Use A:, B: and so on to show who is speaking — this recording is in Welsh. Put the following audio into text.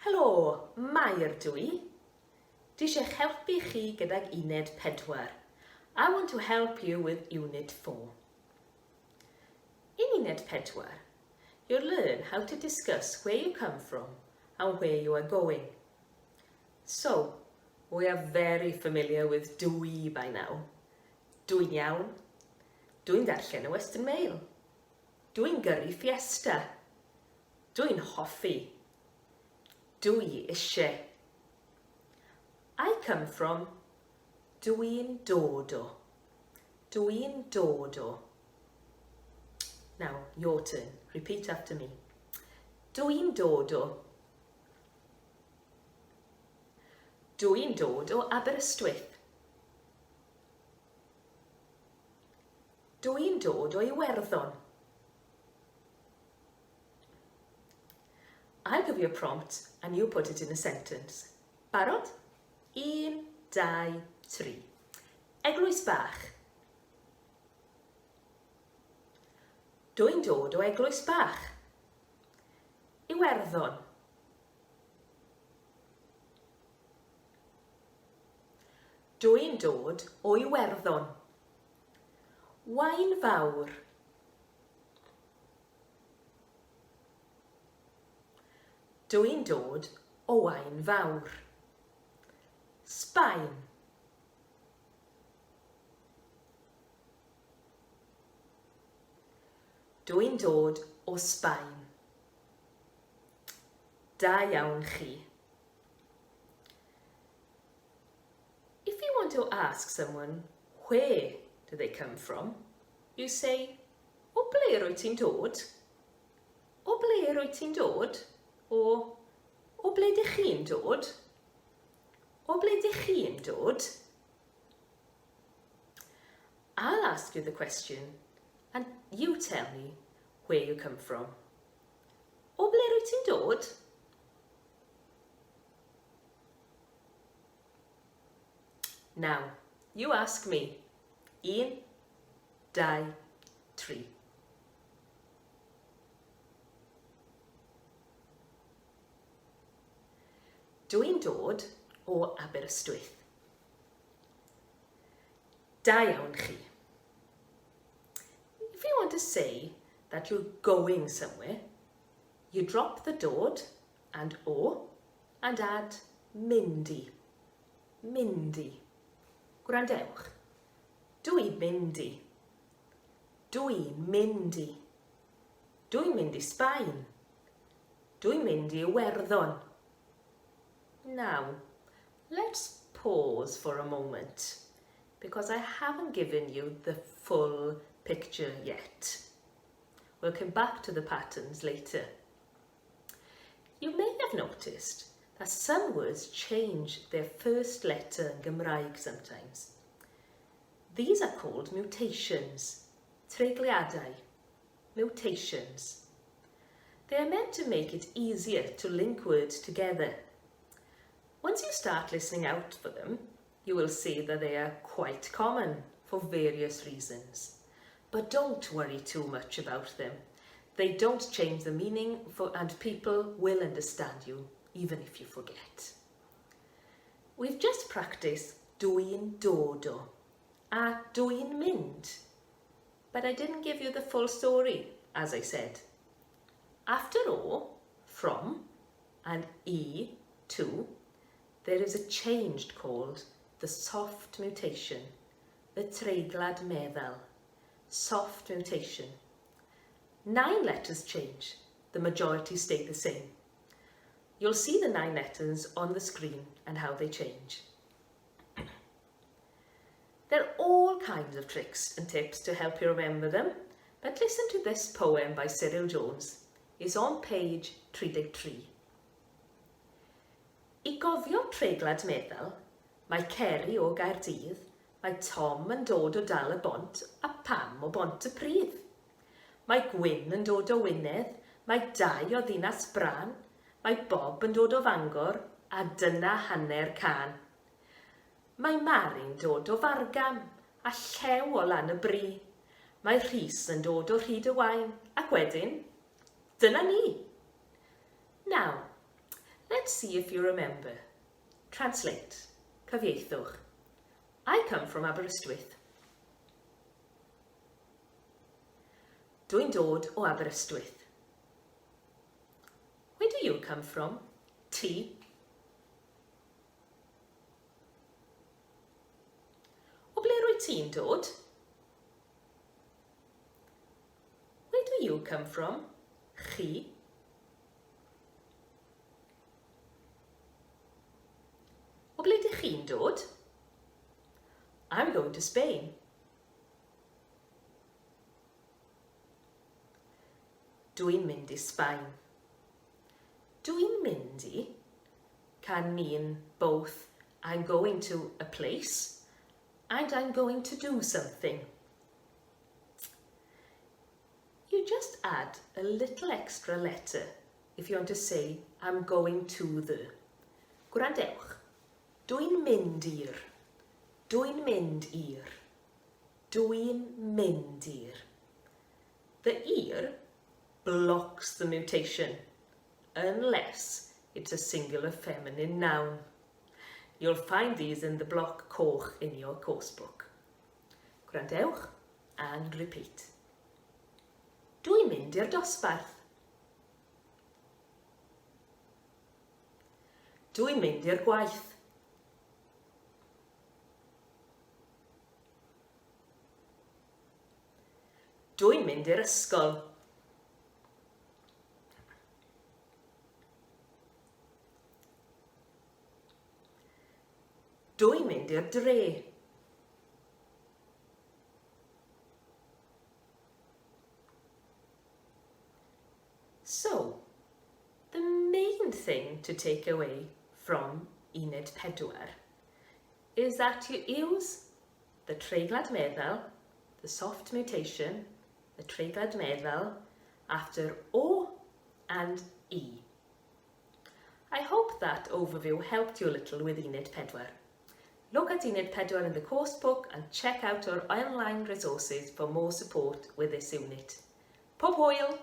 A: Helo, Mair dwi. Dwi eisiau helpu chi gydag uned 4. I want to help you with Unit 4. In Unit 4, you'll learn how to discuss where you come from and where you are going. So, we are very familiar with dwi by now. Dwi'n iawn. Dwi'n darllen y Western Mail. Dwi'n gyrru fiesta. Dwi'n hoffi. Dwi eisiau. I come from. Dwi'n Dodo. Dwi'n Dodo. Now, your turn. Repeat after me. Dwi'n Dodo. Dwi'n dod o Aberystwyth. Dwi'n dod o Iwerddon. I'll give you a prompt and you put it in a sentence. Barod? 1, 2, 3. Eglwys bach. Dwi'n dod o Eglwys bach. Iwerddon. Dwi'n dod o Iwerddon. Wain fawr. Dwi'n dod o Wain fawr. Sbaen. Dwi'n dod o Sbaen. Da iawn chi. If you want to ask someone where do they come from, you say, o ble rwyt ti'n dod? O ble rwyt ti'n dod? O ble dych chi'n dod? O ble dych chi'n dod? I'll ask you the question and you tell me where you come from. O ble rwyt ti'n dod? Now, you ask me. 1, 2, 3. Dwi'n dod o Aberystwyth. Da iawn chi. If you want to say that you're going somewhere, you drop the dod and o and add myndi. Myndi. Gwrandewch. Dwi'n myndi. Dwi'n myndi. Dwi'n mynd I Sbaen. Dwi'n mynd I Iwerddon. Now, let's pause for a moment because I haven't given you the full picture yet. We'll come back to the patterns later. You may have noticed that some words change their first letter in Gymraeg sometimes. These are called mutations, treigliadau, mutations. They are meant to make it easier to link words together. Once you start listening out for them, you will see that they are quite common for various reasons. But don't worry too much about them. They don't change the meaning and people will understand you, even if you forget. We've just practiced dwi'n dodo a dwi'n mynd, but I didn't give you the full story, as I said. After o, from, and I, to, there is a change called the soft mutation, the treiglad meddal, soft mutation. 9 letters change, the majority stay the same. You'll see the 9 letters on the screen and how they change. There are all kinds of tricks and tips to help you remember them, but listen to this poem by Cyril Jones. It's on page 33. I gofio treiglad meddal, mae Ceri o Gaerdydd, mae Tom yn dod o Dal y Bont a Pam o Bont y Pridd. Mae Gwyn yn dod o Wynedd, mae Dau o Ddinas Bran, mae Bob yn dod o Fangor a dyna hanner can. Mae Mari'n dod o Fargam a Llew o Lan y Bri. Mae Rhys yn dod o Rhyd y Wain ac wedyn, dyna ni. Now, Let's see if you remember. Translate. Cyfieithwch. I come from Aberystwyth. Dwi'n dod o Aberystwyth. Where do you come from? Ti. O ble rwyt ti'n dod? Where do you come from? Chi. O ble ydych chi'n dod? I'm going to Spain. Dwi'n mynd I Sbaen. Dwi'n mynd I can mean both I'm going to a place and I'm going to do something. You just add a little extra letter if you want to say I'm going to the. Gwrandewch. Dwi'n mynd i'r. Dwi'n mynd i'r. Dwi'n mynd i'r. The ear blocks the mutation unless it's a singular feminine noun. You'll find these in the block coch in your course book. Gwrandewch and repeat. Dwi'n mynd i'r dosbarth. Dwi'n mynd i'r gwaith. Dwi'n mynd i'r ysgol. Dwi'n mynd i'r dre. So, the main thing to take away from Uned 4 is that you use the treiglad meddal, the soft mutation, the treiglad meddal, after O and E. I hope that overview helped you a little with Uned 4. Look at Uned 4 in the course book and check out our online resources for more support with this unit. Pob hwyl!